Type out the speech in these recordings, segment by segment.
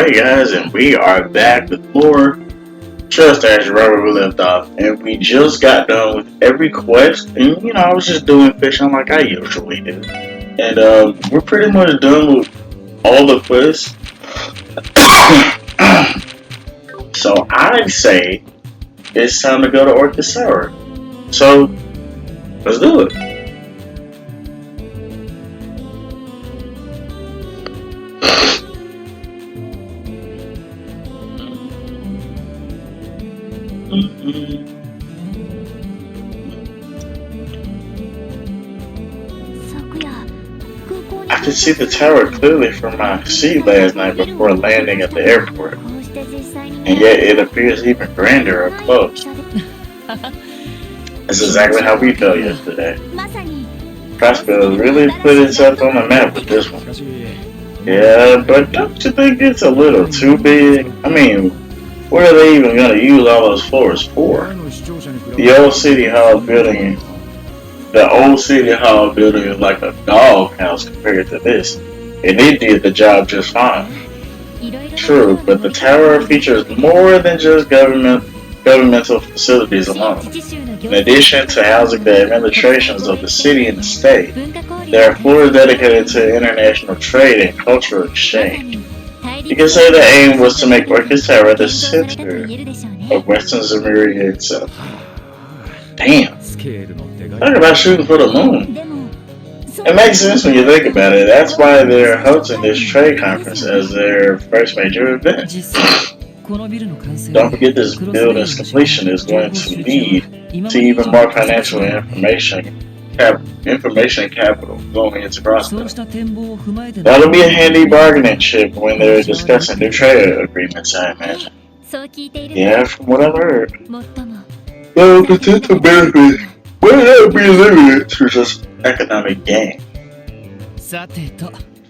Alright guys, and we are back with more Trust Azure right where we left off. And we just got done with every quest, and I was just doing fishing like I usually do. And we're pretty much done with all the quests. So I say it's time to go to Orchid Tower. So let's do it. I could see the tower clearly from my seat last night before landing at the airport, and yet it appears even grander up close. That's exactly how we felt yesterday. Crossbell really put itself on the map with this one. Yeah, but don't you think it's a little too big? I mean, what are they even going to use all those floors for? The old City Hall building is like a doghouse compared to this, and it did the job just fine. True, but the tower features more than just governmental facilities alone. In addition to housing the administrations of the city and the state, there are floors dedicated to international trade and cultural exchange. You can say the aim was to make Orchid Tower the center of Western Zemuria itself. Damn. Talk about shooting for the moon. It makes sense when you think about it. That's why they're hosting this trade conference as their first major event. Don't forget this building's completion is going to lead to even more financial information capital going into Crossbell. That'll be a handy bargaining chip when they're discussing new trade agreements, I imagine. Yeah, from what I've heard. The potential benefits may not be limited to just economic gain.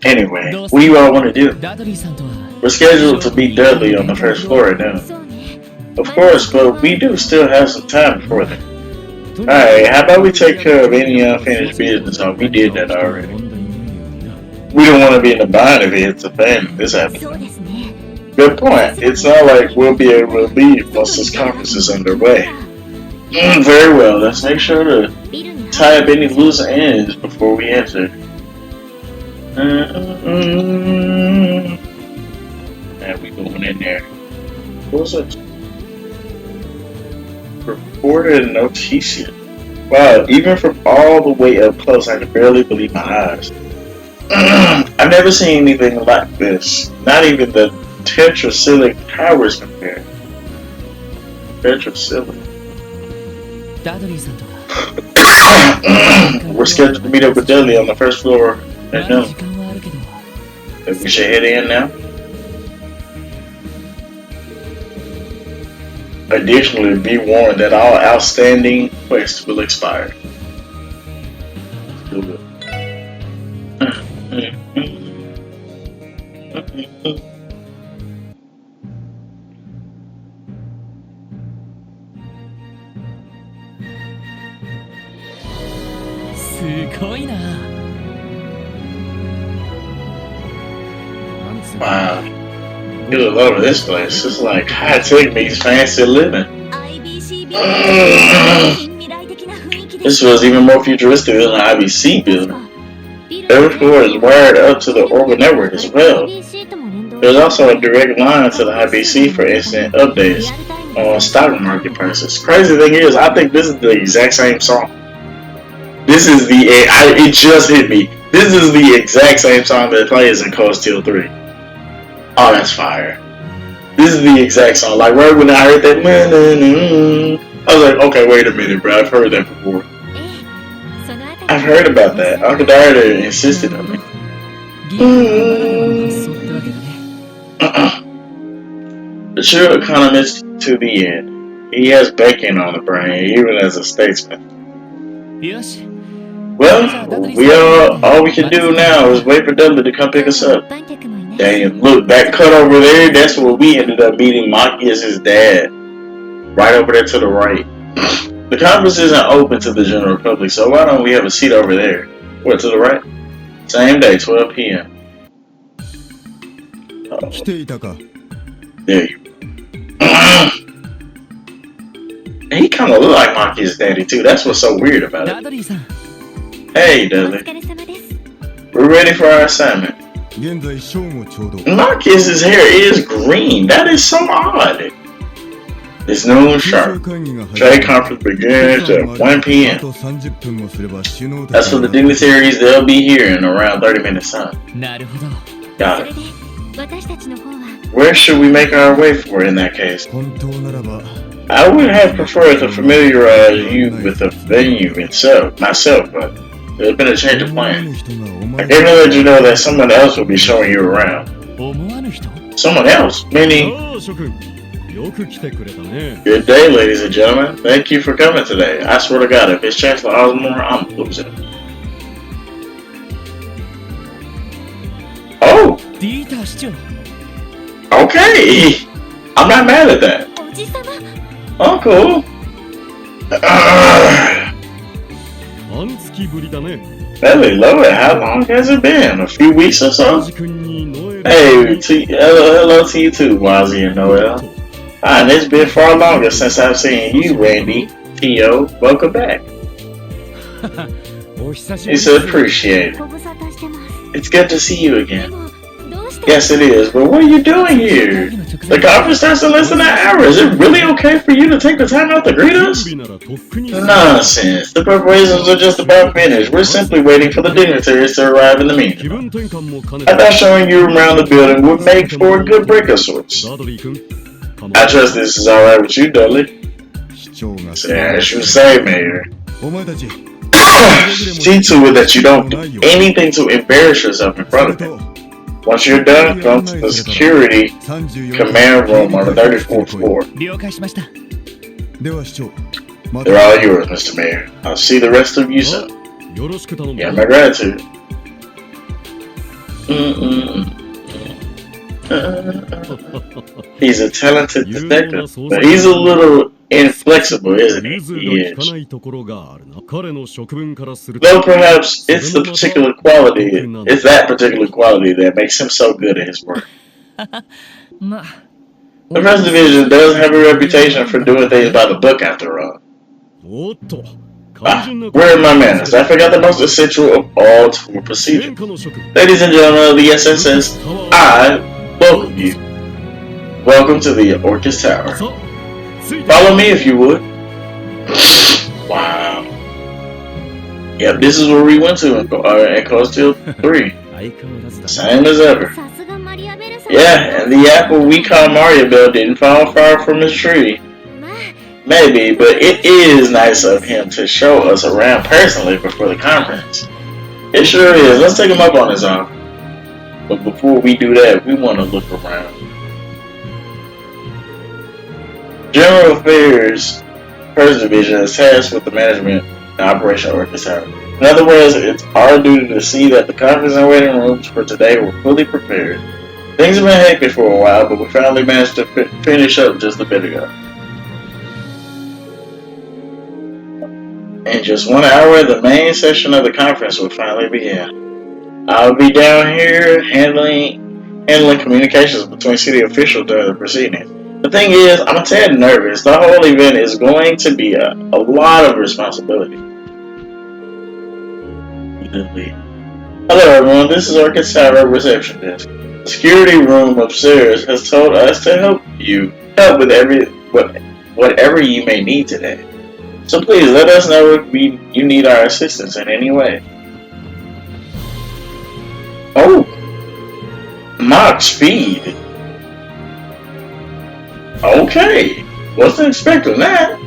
Anyway, what do you all want to do? We're scheduled to meet Dudley on the first floor at noon. Of course, but we do still have some time before then. Alright, how about we take care of any unfinished business? Oh, we did that already. We don't want to be in the bind if it hits the fan if this happens. Good point. It's not like we'll be able to leave once this conference is underway. Very well, let's make sure to tie up any loose ends before we enter. And we going in there. What was it? Reported noticia. Wow, even from all the way up close, I can barely believe my eyes. I've never seen anything like this. Not even the tetracilic towers compared. Tetracilic. We're scheduled to meet up with Dudley on the first floor at noon. If we should head in now. Additionally, be warned that all outstanding quests will expire. Wow. Get a load of this place. It's like high-tech meets fancy living. This was even more futuristic than the IBC building. Every floor is wired up to the Orbital network as well. There's also a direct line to the IBC for instant updates on stock market prices. Crazy thing is, I think this is the exact same song. It just hit me. This is the exact same song that plays in Cold Steel 3. Oh, that's fire. This is the exact song. Like right when I heard that, I was like, okay, wait a minute, bro. I've heard that before. I've heard about that. Uncle Dada insisted on it. The true economist to the end. He has bacon on the brain, even as a statesman. Well, all we can do now is wait for Dudley to come pick us up. Damn, look, that cut over there, that's where we ended up meeting Maki as his dad. Right over there to the right. The conference isn't open to the general public, so why don't we have a seat over there? What, to the right? Same day, 12 p.m. There you go. He kind of look like Maki's daddy too. That's what's so weird about it. Hey, Dudley. We're ready for our assignment. Maki's hair is green. That is so odd. It's noon sharp. Trade conference begins at 1 p.m. As for the dignitaries, they'll be here in around 30 minutes time. Got it. Where should we make our way for in that case? I would have preferred to familiarize you with the venue myself, but there's been a change of plan. I came to let you know that someone else will be showing you around. Someone else? Meaning? Good day, ladies and gentlemen. Thank you for coming today. I swear to God, if it's Chancellor Osborne, I'm losing. Oh! Okay! I'm not mad at that. Oh, cool. Really, Lloyd, how long has it been? A few weeks or so? Hey, hello to you too, Wazzy and Noel. And it's been far longer since I've seen you, Randy. T.O., welcome back. It's appreciated. It's good to see you again. Yes, it is, but what are you doing here? The conference starts in less than an hour. Is it really okay for you to take the time out to greet us? Nonsense. The preparations are just about finished. We're simply waiting for the dignitaries to arrive in the meantime. I thought showing you around the building would make for a good break of sorts. I trust this is alright with you, Dudley. As you say, Mayor. See to it that you don't do anything to embarrass yourself in front of him. Once you're done, come to the security command room on the 34th floor. They're all yours, Mr. Mayor. I'll see the rest of you soon. Yeah, my gratitude. He's a talented detective, but he's a little inflexible, isn't he? He is. Though perhaps it's that particular quality that makes him so good at his work. The First Division does have a reputation for doing things by the book, after all. Where are my manners? I forgot the most essential of all tour procedure. Ladies and gentlemen of the SSS, I welcome you. Welcome to the Orcus Tower. Follow me if you would. Wow. Yep, this is where we went to in Crossbell 3. Same as ever. Yeah, and the apple we call Mario Bell didn't fall far from his tree. Maybe, but it is nice of him to show us around personally before the conference. It sure is. Let's take him up on his offer. But before we do that, we want to look around. General Affairs First Division is tasked with the management and operation of Orcus Tower. In other words, it's our duty to see that the conference and waiting rooms for today were fully prepared. Things have been hectic for a while, but we finally managed to finish up just a bit ago. In just 1 hour, the main session of the conference will finally begin. I'll be down here handling communications between city officials during the proceedings. The thing is, I'm a tad nervous. The whole event is going to be a lot of responsibility. Hello everyone, this is Orcus Tower reception desk. The security room upstairs has told us to help with whatever you may need today. So please let us know if you need our assistance in any way. Oh! Mock speed! Okay! Wasn't expecting that.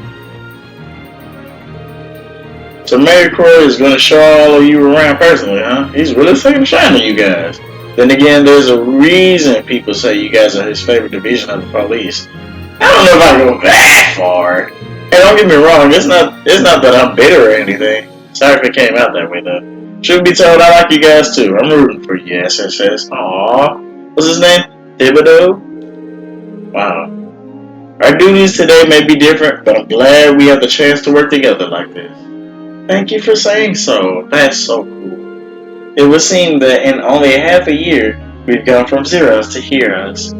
So Mayor Croy is going to show all of you around personally, huh? He's really taking a shine on you guys. Then again, there's a reason people say you guys are his favorite division of the police. I don't know if I go that far. Hey, don't get me wrong, it's not that I'm bitter or anything. Sorry if it came out that way though. Should be told I like you guys too. I'm rooting for you, SSS. Aww. What's his name? Thibodeau? Wow. Our duties today may be different, but I'm glad we have the chance to work together like this. Thank you for saying so. That's so cool. It would seem that in only half a year, we've gone from zeros to heroes.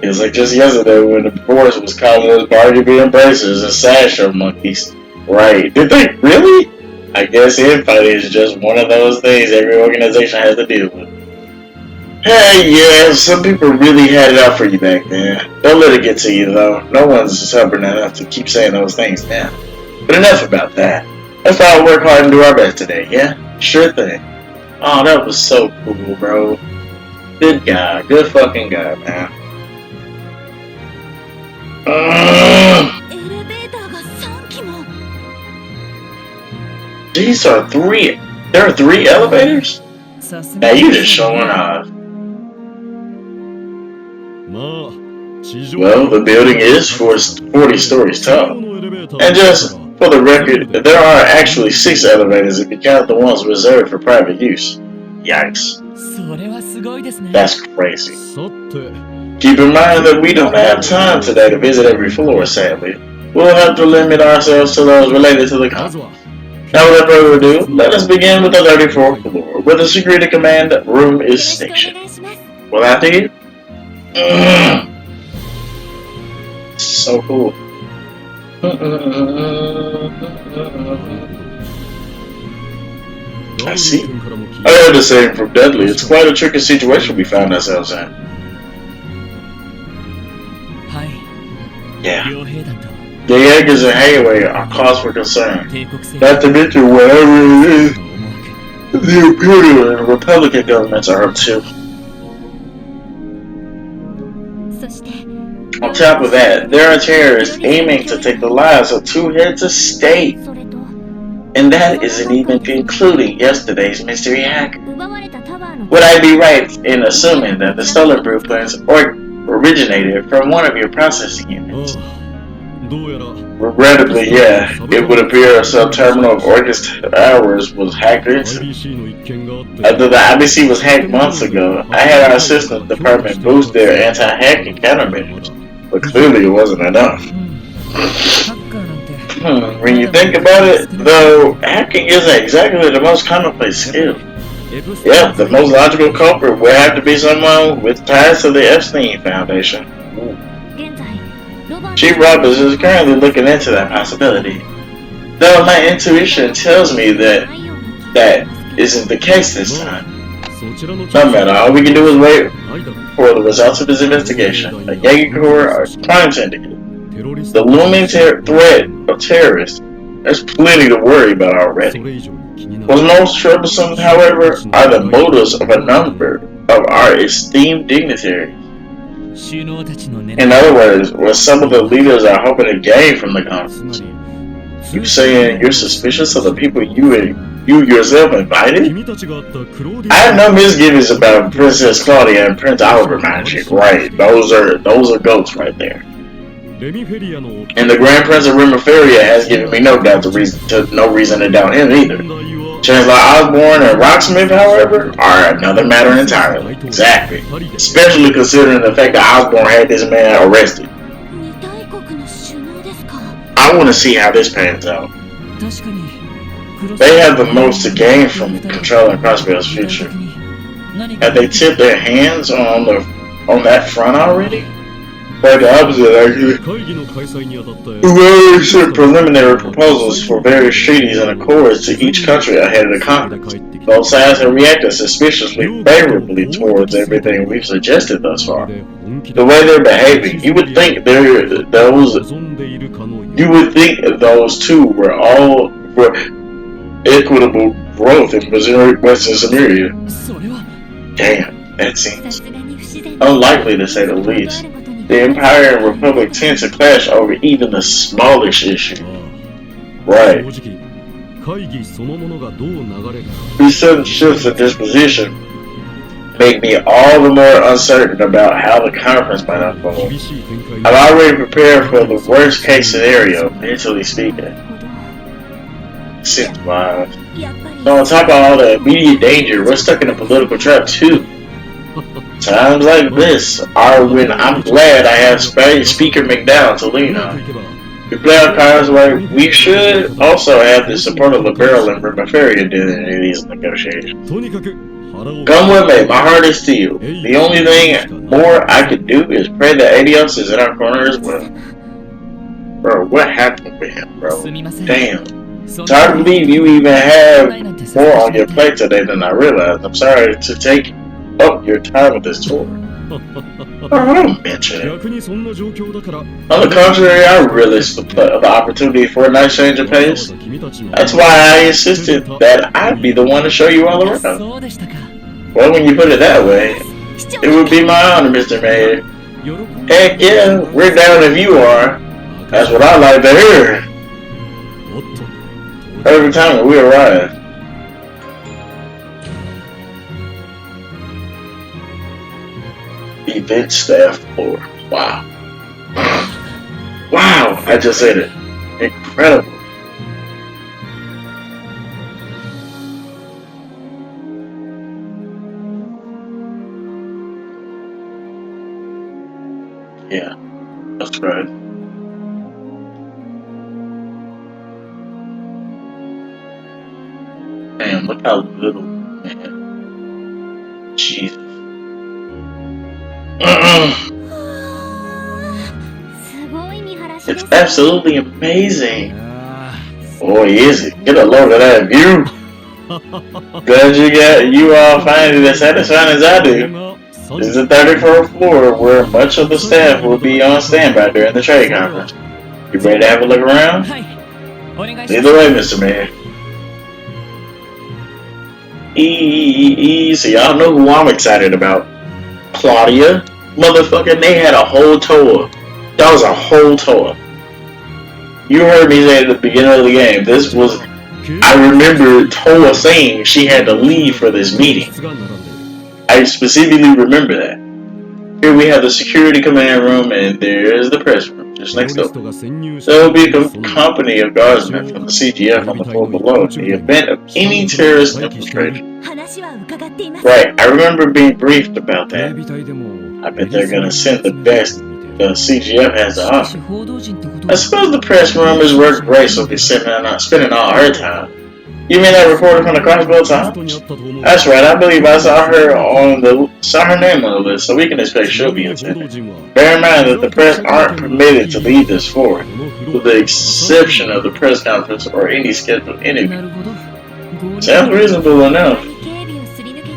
It was like just yesterday when the force was calling us Barty B embracers and Sasha monkeys. Right. Did they really? I guess infighting is just one of those things every organization has to deal with. Hey, yeah, some people really had it out for you back then. Don't let it get to you, though. No one's stubborn enough to keep saying those things now. But enough about that. Let's all work hard and do our best today, yeah? Sure thing. Oh, that was so cool, bro. Good guy. Good fucking guy, man. These are three. There are 3 elevators? Now you just showing off. Well, the building is 40 stories tall. And just for the record, there are actually 6 elevators if you count the ones reserved for private use. Yikes. That's crazy. Keep in mind that we don't have time today to visit every floor, sadly. We'll have to limit ourselves to those related to the complex. Now, without further ado, let us begin with the 34th floor, where the security command room is stationed. Will I do it? So cool. I see. I heard the same from Dudley. It's quite a tricky situation we found ourselves in. Yeah. The Jaegers and Hayway are cause for concern. Not to mention whatever it is, the Imperial and Republican governments are up to. On top of that, there are terrorists aiming to take the lives of 2 heads of state. And that isn't even including yesterday's mystery hacker. Would I be right in assuming that the stolen blueprints originated from one of your processing units? Regrettably, yeah. It would appear a sub-terminal of Orchis Towers was hacked into. After the IBC was hacked months ago, I had our systems department boost their anti-hacking countermeasures, but clearly it wasn't enough. When you think about it, though, hacking isn't exactly the most commonplace skill. Yeah, the most logical culprit would have to be someone with ties to the Epstein Foundation. Chief Roberts is currently looking into that possibility. Though my intuition tells me that isn't the case this time. No matter, all we can do is wait for the results of this investigation. A Jaeger Corps or crime syndicate. The looming threat of terrorists, there's plenty to worry about already. What's most troublesome, however, are the motives of a number of our esteemed dignitaries. In other words, what some of the leaders are hoping to gain from the conference. You saying you're suspicious of the people you yourself invited? I have no misgivings about Princess Claudia and Prince Albert, mind you. Right, those are goats right there. And the Grand Prince of Remiferia has given me no reason to doubt him either. Chancellor Osborne and Rocksmith, however, are another matter entirely. Exactly. Especially considering the fact that Osborne had this man arrested. I want to see how this pans out. They have the most to gain from controlling Crossbell's future. Have they tipped their hands on that front already? Quite the opposite, actually. We've already sent preliminary proposals for various treaties and accords to each country ahead of the conference. Both sides have reacted suspiciously favorably towards everything we've suggested thus far. The way they're behaving, you would think those two were all for equitable growth in Western Samaria. Damn, that seems unlikely to say the least. The Empire and Republic tend to clash over even the smallest issue. Right. These sudden shifts in disposition make me all the more uncertain about how the conference might unfold. I'm already prepared for the worst case scenario, mentally speaking. Seems wild. So on top of all the immediate danger, we're stuck in a political trap too. Times like this are when I'm glad I have Speaker McDowell to lean on. We play our cards right. We should also have the support of Liberal and Remiferia during these negotiations. Come with me, my heart is steel. The only thing more I could do is pray that Adios is in our corner as well. Bro, what happened with him, bro? Damn. It's hard to believe you even have more on your plate today than I realized. I'm sorry to take up your time with this tour. I don't mention it. On the contrary, I relish the opportunity for a nice change of pace. That's why I insisted that I'd be the one to show you all around. Well, when you put it that way, it would be my honor, Mr. Mayor. Heck yeah, we're down if you are. That's what I like to hear. Every time we arrive. Event staff floor. Wow. Wow, I just said it. Incredible. Yeah, that's right. Man, look how little, man. Jesus. It's absolutely amazing. Boy, is it. Get a load of that view. Glad you all find it as satisfying as I do. This is the 34th floor where much of the staff will be on standby during the trade conference. You ready to have a look around? Either way, Mr. Mayor. So y'all know who I'm excited about. Claudia. Motherfucker, they had a whole tour. That was a whole tour. You heard me say at the beginning of the game, this was... I remember Toa saying she had to leave for this meeting. I specifically remember that. Here we have the security command room, and there's the press room, just next door. There will be a company of guardsmen from the CGF on the floor below in the event of any terrorist infiltration. Right, I remember being briefed about that. I bet they're gonna send the best the CGF has to offer. I suppose the press room is where Grace will be spending all her time. You mean that reporter from the Crossbell Times? That's right, I believe I saw her name on the list, so we can expect she'll be attending. Bear in mind that the press aren't permitted to leave this floor, with the exception of the press conference or any scheduled interview. Sounds reasonable enough.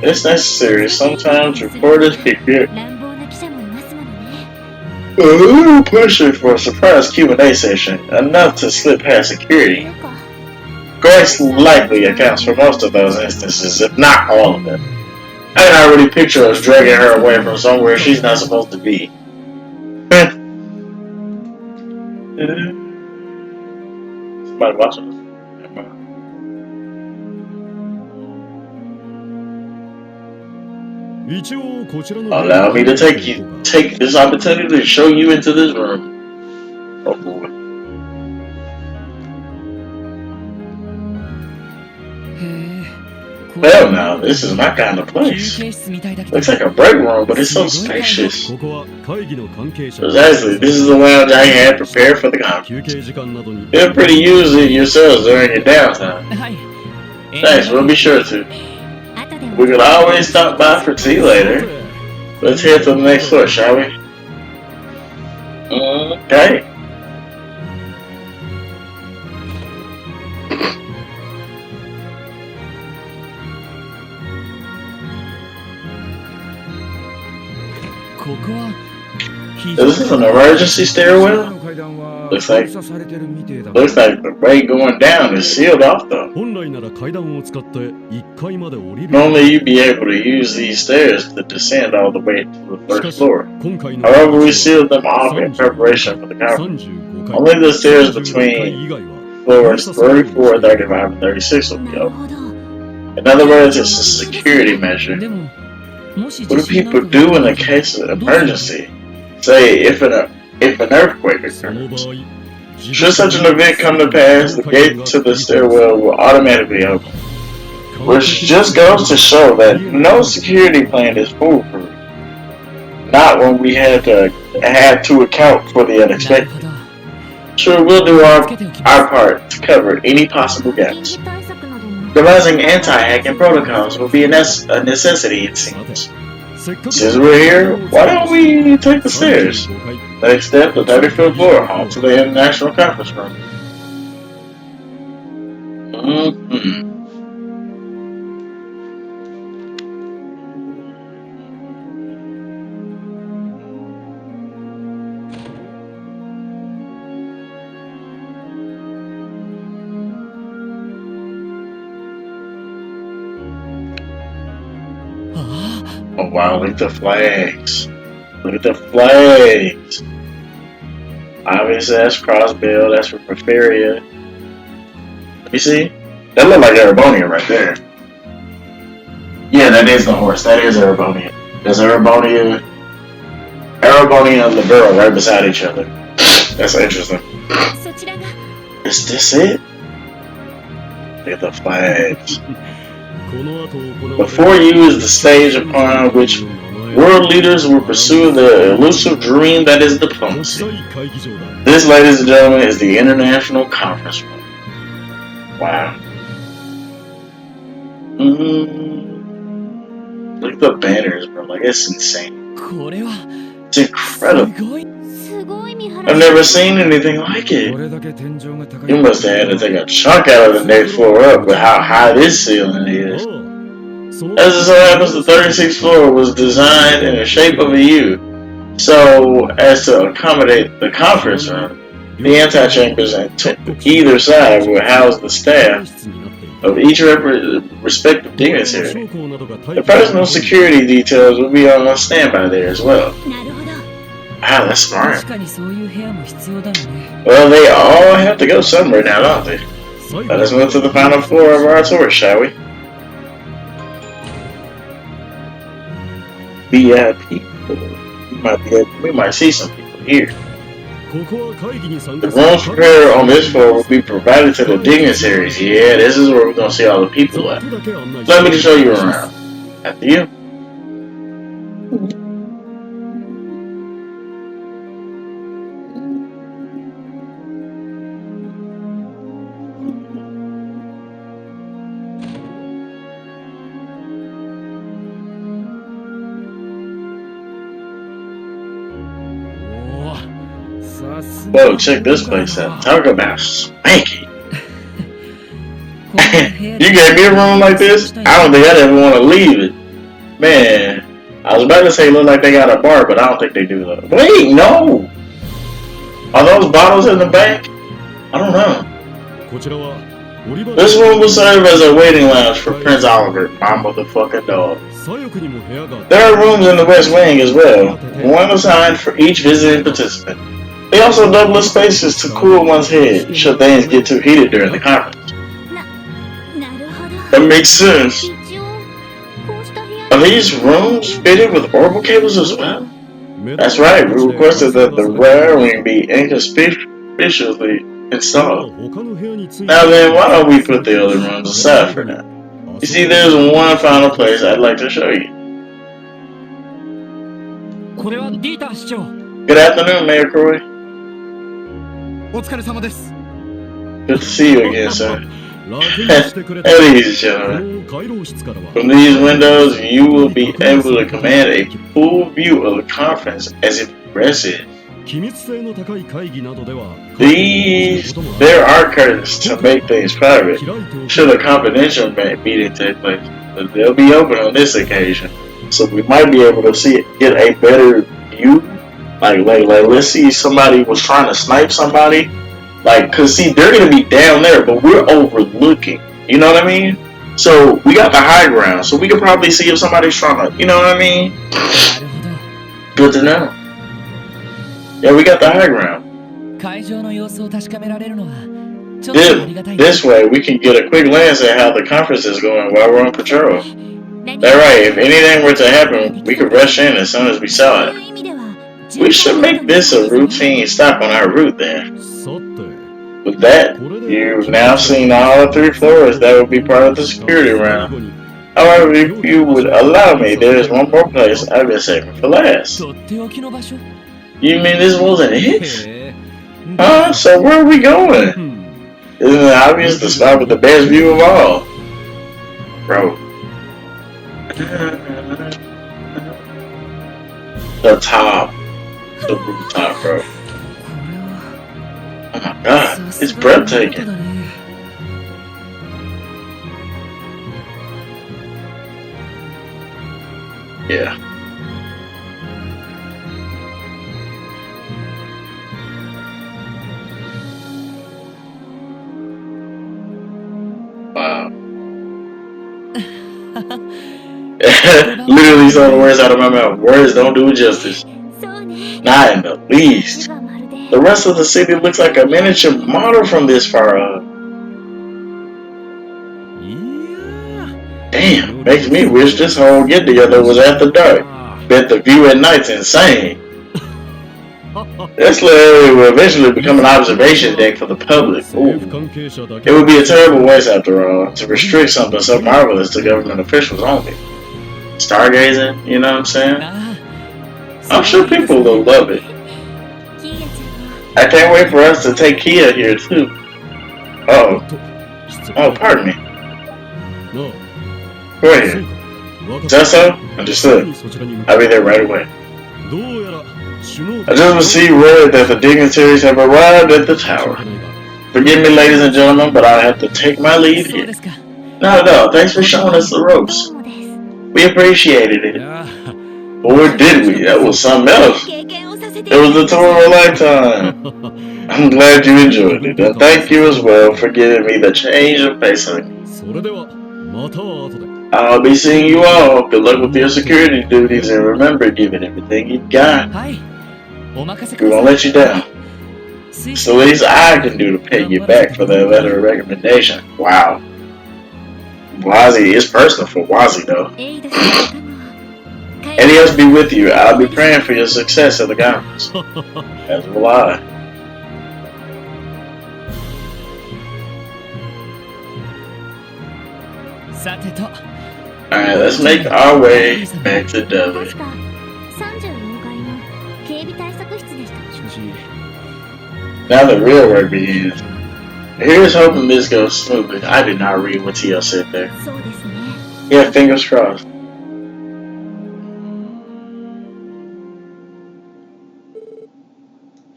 It's necessary. Sometimes reporters can get a little pushy for a surprise Q&A session, enough to slip past security. Grace likely accounts for most of those instances, if not all of them. I can already picture us dragging her away from somewhere she's not supposed to be. Somebody watching us. Allow me to take this opportunity to show you into this room. Oh boy. Well now, this is my kind of place. Looks like a break room, but it's so spacious. Precisely, this is the lounge I had prepared for the conference. Feel free to use it yourselves during your downtime. Thanks, we'll be sure to. We could always stop by for tea later. Let's head to the next floor, shall we? Okay. This is an emergency stairwell? Looks like the way going down is sealed off though. Normally you'd be able to use these stairs to descend all the way to the first floor. However, we sealed them off in preparation for the conference. Only the stairs between floors 34, 35, and 36 will be open. In other words, it's a security measure. What do people do in a case of emergency? Say, if an earthquake occurs. Should such an event come to pass, the gate to the stairwell will automatically open. Which just goes to show that no security plan is foolproof. Not when we had to account for the unexpected. Sure, we'll do our part to cover any possible gaps. Devising anti-hacking protocols will be a necessity, it seems. Since we're here, why don't we take the stairs? Next step, the 35th floor, home to the International Conference Room. Oh wow, look at the flags. Look at the flags. Obviously that's Crossbell, that's for Porphyria. Let me see. That look like Erebonia right there. Yeah, that is the horse. That is Erebonia. There's Erebonia and Libero right beside each other. That's interesting. Is this it? Look at the flags. Before you is the stage upon which world leaders will pursue the elusive dream that is diplomacy. This, ladies and gentlemen, is the International Conference Room. Wow. Look at the banners, bro. Like, it's insane. It's incredible. I've never seen anything like it. You must have had to take a chunk out of the next floor up with how high this ceiling is. As it so happens, the 36th floor was designed in the shape of a U, so as to accommodate the conference room. The antechambers on either side will house the staff of each respective dignitary. The personal security details will be on standby there as well. Wow, that's smart. Well, they all have to go somewhere now, don't they? Let us move to the final floor of our tour, shall we? VIP. We might see some people here. The rooms prepared on this floor will be provided to the dignitaries. Yeah, this is where we're going to see all the people at. Let me show you around. After you. Whoa, check this place out. Talk about spanky. You gave me a room like this? I don't think I'd ever want to leave it. Man, I was about to say look like they got a bar, but I don't think they do that. Wait, no! Are those bottles in the back? I don't know. This room will serve as a waiting lounge for Prince Oliver, my motherfucking dog. There are rooms in the West Wing as well, one assigned for each visiting participant. They also double the spaces to cool one's head should things get too heated during the conference. That makes sense. Are these rooms fitted with orbital cables as well? That's right, we requested that the wiring be inconspicuously installed. Now then, why don't we put the other rooms aside for now? You see, there's one final place I'd like to show you. Good afternoon, Mayor Croy. Good to see you again, sir. Ladies and gentlemen, from these windows, you will be able to command a full view of the conference as it progresses. There are curtains to make things private, should a confidential meeting take place, but they'll be open on this occasion, so we might be able to get a better view. Like, let's see if somebody was trying to snipe somebody. Like, cause see, they're gonna be down there, but we're overlooking. You know what I mean? So we got the high ground, so we can probably see if somebody's trying to. You know what I mean? Good to know. Yeah, we got the high ground. This way, we can get a quick glance at how the conference is going while we're on patrol. That's right. If anything were to happen, we could rush in as soon as we saw it. We should make this a routine stop on our route then. With that, you've now seen all 3 floors that will be part of the security round. However, if you would allow me, there is one more place I've been saving for last. You mean this wasn't it? So where are we going? Isn't it obvious the spot with the best view of all? Bro. The top. The rooftop, bro. Oh my god. It's breathtaking. Yeah. Wow. Literally some of the words out of my mouth. Words don't do it justice. Not in the least. The rest of the city looks like a miniature model from this far up. Damn, makes me wish this whole get-together was after dark. Bet the view at night's insane. This area will eventually become an observation deck for the public. Ooh. It would be a terrible waste, after all, to restrict something so marvelous to government officials only. Stargazing, you know what I'm saying? I'm sure people will love it. I can't wait for us to take Kia here, too. Oh, pardon me. Go ahead. Just so? Understood. I'll be there right away. I just received word that the dignitaries have arrived at the tower. Forgive me, ladies and gentlemen, but I'll have to take my leave here. Not at all. Thanks for showing us the ropes. We appreciated it. Or did we? That was something else. It was the tour of a lifetime. I'm glad you enjoyed it, and thank you as well for giving me the change of pace. I'll be seeing you all. Good luck with your security duties, and remember, give it everything you've got. We won't let you down. It's the least I can do to pay you back for that letter of recommendation. Wow. Wazzy is personal for Wazzy, though. Adios be with you. I'll be praying for your success at the conference. As will I. Alright, let's make our way back to Dudley. Now the real work begins. Here's hoping this goes smoothly. I did not read what TL said there. Yeah, fingers crossed.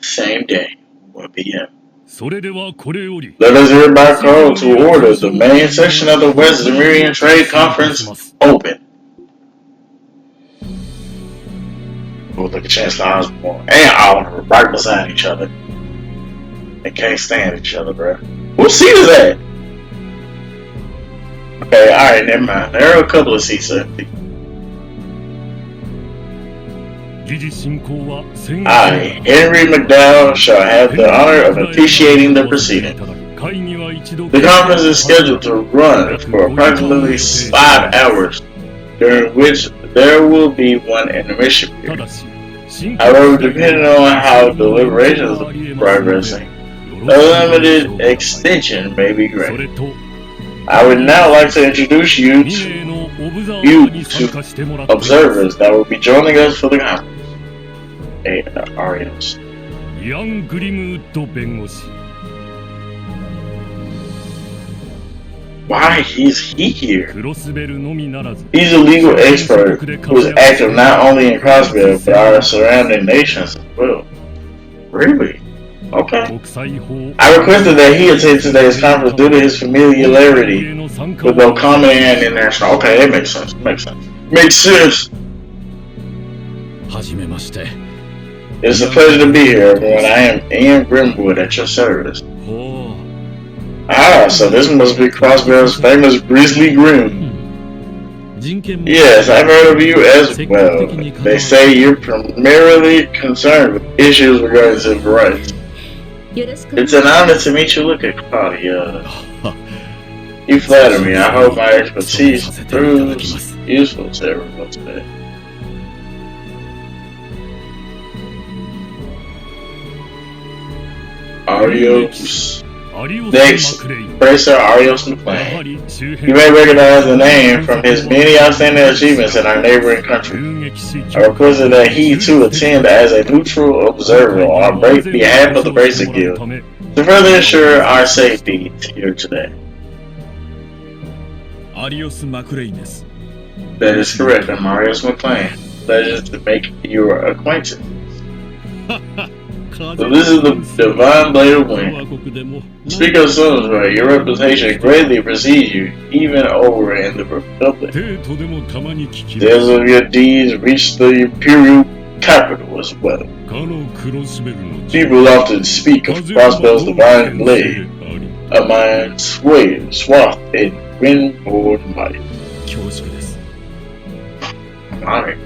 Same day, 1 p.m. Let us hereby call to order the main section of the West Zemirian Trade Conference open. Oh, look at Chancellor Osborne and Oliver right beside each other. They can't stand each other, bro. What seat is that? Okay, alright, never mind. There are a couple of seats empty. I, Henry McDowell, shall have the honor of officiating the proceeding. The conference is scheduled to run for approximately 5 hours, during which there will be one intermission period. However, depending on how deliberations are progressing, a limited extension may be granted. I would now like to introduce you to observers that will be joining us for the conference. Arios. Why is he here? He's a legal expert who is active not only in Crossbell but our surrounding nations as well. Really? Okay. I requested that he attend today's conference due to his familiarity with the common and international. Okay, that makes sense. Makes sense. It's a pleasure to be here, everyone. I am Ian Grimwood at your service. Ah, so this must be Crossbell's famous Grizzly Grim. Yes, I've heard of you as well. They say you're primarily concerned with issues regarding civil rights. It's an honor to meet you. Look at Claudia. You flatter me. I hope my expertise proves useful to everyone today. Arios. Next, Bracer Arios McLean. You may recognize the name from his many outstanding achievements in our neighboring country. I requested that he too attend as a neutral observer on behalf of the Bracer Guild to further ensure our safety here today. That is correct, I'm Marius McLean. Pleasure to make your acquaintance. So this is the divine blade of wind. Speak of sons, right? Your reputation greatly precedes you, even over in the Republic. Tales of your deeds reach the imperial capital as well. People often speak of Crossbell's divine blade, a mind swathed in wind-born might. I'm honored.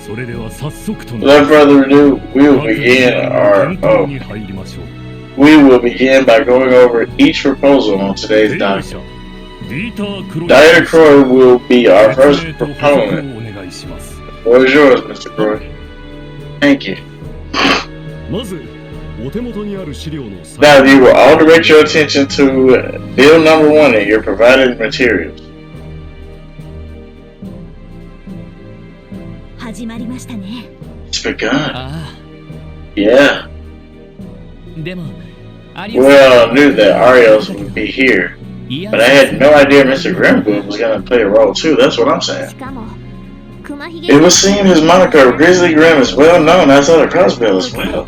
Without further ado, we will begin by going over each proposal on today's document. Dr. Croy will be our first proponent. The floor is yours, Mr. Croy. Thank you. Now, you will all direct your attention to bill number 1 in your provided materials. It's begun. Yeah. Well, I knew that Arios would be here, but I had no idea Mr. Grimwood was going to play a role too. That's what I'm saying. It would seem his moniker Grizzly Grim is well known outside of Crossbell as well.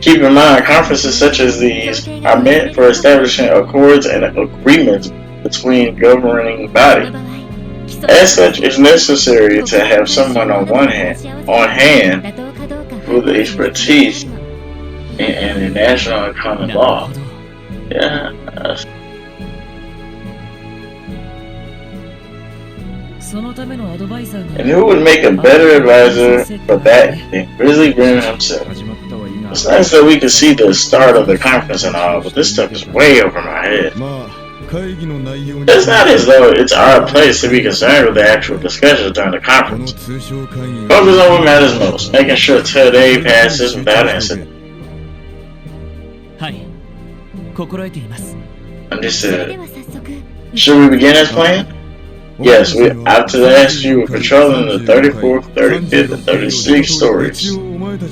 Keep in mind, conferences such as these are meant for establishing accords and agreements between governing bodies. As such, it's necessary to have someone on hand with expertise in international and common law. Yeah. And who would make a better advisor for that than Grizzly Grim himself? It's nice that we can see the start of the conference and all, but this stuff is way over my head. It's not as though it's our place to be concerned with the actual discussions during the conference. Focus on what matters most, making sure today passes without incident. Understood. Should we begin as planned? Yes, I've asked you were patrolling the 34th, 35th, and 36th stories.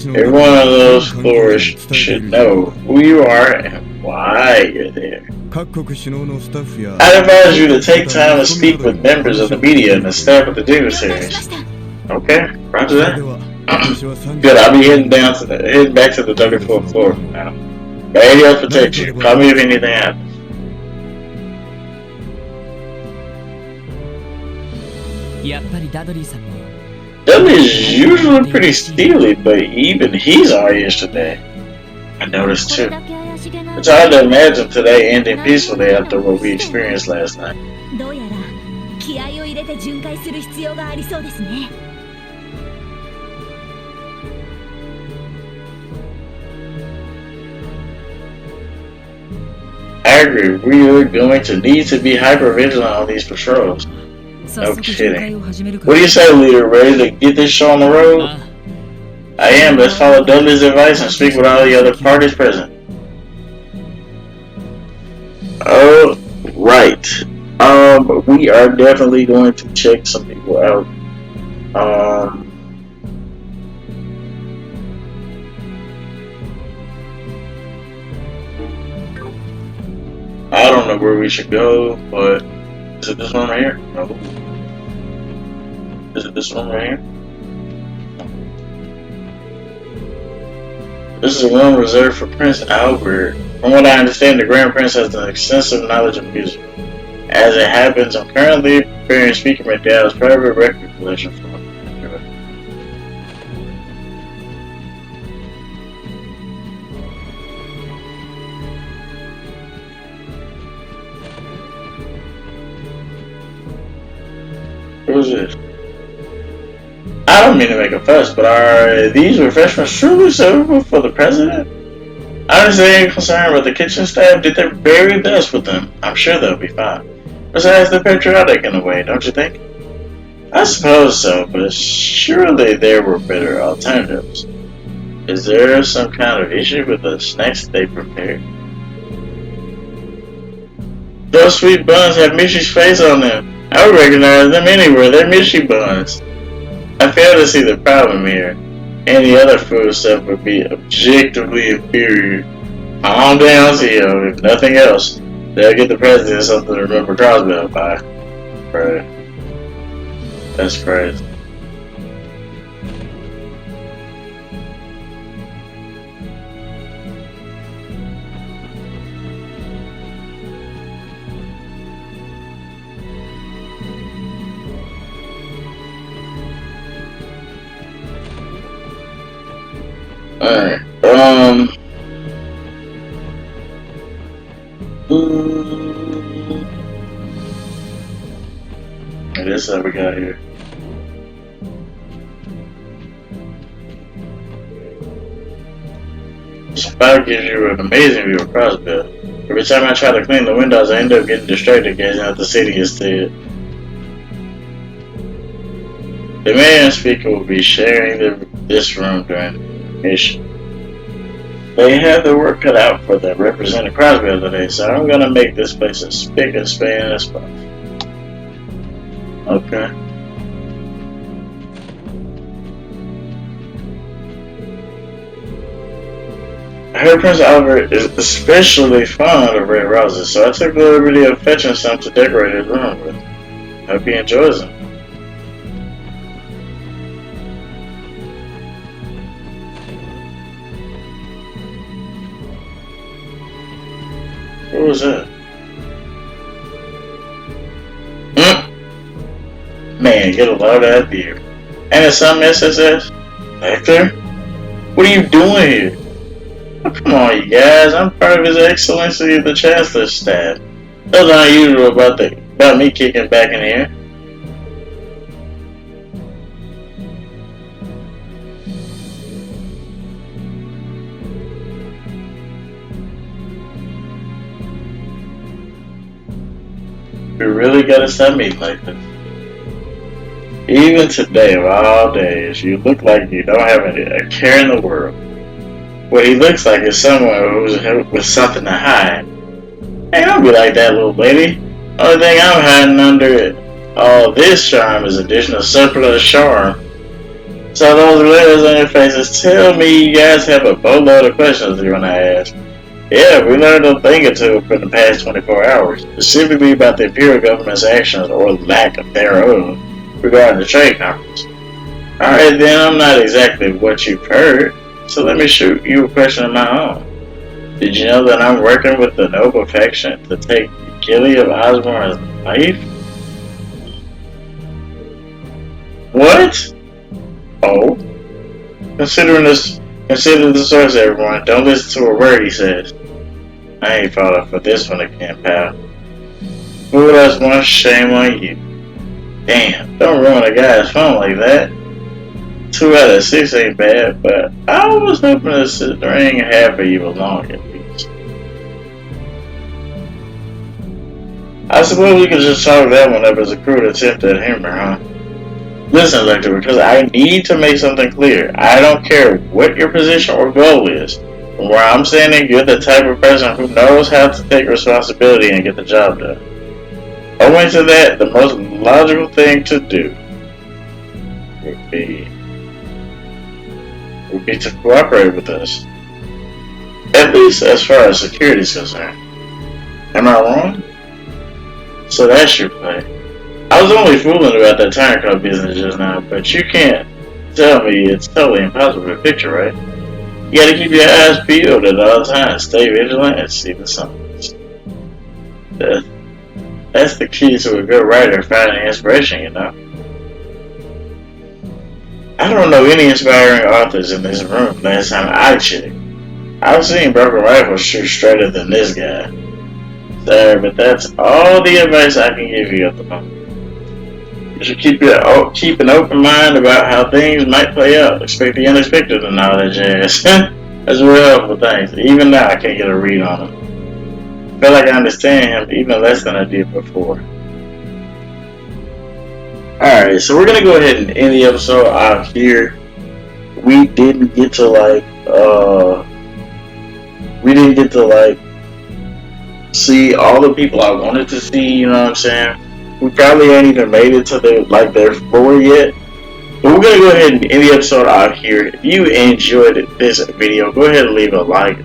Every one of those floors should know who you are and why you're there. I'd advise you to take time to speak with members of the media and the staff of the dignitaries. Okay, roger that. Good, I'll be heading back to the 34th floor now. Radio protect you. Call me if anything happens. Dudley is usually pretty steely, but even he's Irish today. I noticed too. It's hard to imagine today ending peacefully after what we experienced last night. I agree, we are going to need to be hyper-vigilant on these patrols. No kidding. What do you say, leader? Ready to get this show on the road? I am. Let's follow Dudley's advice and speak with all the other parties present. Oh, right. We are definitely going to check some people out. I don't know where we should go, but is it this one right here? No. Is it this one right here? This is a room reserved for Prince Albert. From what I understand, the Grand Prince has an extensive knowledge of music. As it happens, I'm currently preparing Speaker McDowell's private record collection for him. Who's this? I don't mean to make a fuss, but are these refreshments truly suitable for the president? I understand you're concerned, but the kitchen staff did their very best with them. I'm sure they'll be fine. Besides, they're patriotic in a way, don't you think? I suppose so, but surely there were better alternatives. Is there some kind of issue with the snacks they prepared? Those sweet buns have Mishy's face on them. I would recognize them anywhere. They're Mishy buns. I fail to see the problem here. Any other food stuff would be objectively inferior. Calm down, Theo. If nothing else, they'll get the president something to remember Crossbell by. Right. That's crazy. Alright. This is what we got here. This spot gives you an amazing view of Crossbell. Every time I try to clean the windows, I end up getting distracted gazing at the city instead. The mayor and speaker will be sharing this room during the mission. They have their work cut out for them representing Crossbell today, so I'm gonna make this place as spick and span as possible. Okay. I heard Prince Albert is especially fond of red roses, so I took the liberty of fetching some to decorate his room with. Hope he enjoys them. What was that? Man, get a load of that beer. And it's some SSS? Hector? What are you doing here? Oh, come on, you guys. I'm part of His Excellency the Chancellor's staff. Nothing unusual about me kicking back in here. We really gotta stop meeting like this. Even today, of all days, you look like you don't have a care in the world. What he looks like is someone who's with something to hide. Hey, don't be like that, little lady. Only thing I'm hiding under all this charm is additional surplus charm. So those letters on your faces tell me you guys have a boatload of questions you want to ask. Yeah, we learned a thing or two from the past 24 hours, specifically about the Imperial government's actions or lack thereof regarding the trade conference. Alright then, I'm not exactly what you've heard, so let me shoot you a question of my own. Did you know that I'm working with the noble faction to take Gilly of Osborne's life? What? Oh? Consider the source, everyone. Don't listen to a word he says. I ain't falling for this one again, pal. Fool us once, shame on you. Damn, don't ruin a guy's phone like that. 2 out of 6 ain't bad, but I was hoping to string half of you along at least. I suppose we could just chalk that one up as a crude attempt at humor, huh? Listen, Lecter, because I need to make something clear. I don't care what your position or goal is. From where I'm standing, you're the type of person who knows how to take responsibility and get the job done. Owing to that, the most logical thing to do would be to cooperate with us. At least as far as security is concerned. Am I wrong? So that's your play. I was only fooling about that tire car business just now, but you can't tell me it's totally impossible to picture, right? You gotta keep your eyes peeled at all times, stay vigilant, and see the signs. That's the key to a good writer, finding inspiration, you know? I don't know any inspiring authors in this room last time I checked. I've seen broken rifles shoot straighter than this guy. Sorry, but that's all the advice I can give you at the moment. You should keep an open mind about how things might play out. Expect the unexpected and all that jazz. That's real helpful things. Even now, I can't get a read on him. I feel like I understand him even less than I did before. Alright, so we're gonna go ahead and end the episode out here. We didn't get to see all the people I wanted to see, you know what I'm saying? We probably ain't even made it to their floor yet. But we're gonna go ahead and end the episode out here. If you enjoyed this video, go ahead and leave a like,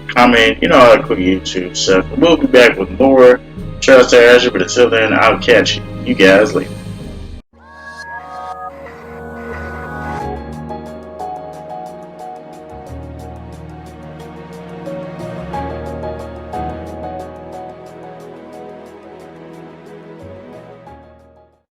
comment, you know, all that cool YouTube stuff. We'll be back with more Trust to Azure, but until then, I'll catch you guys later.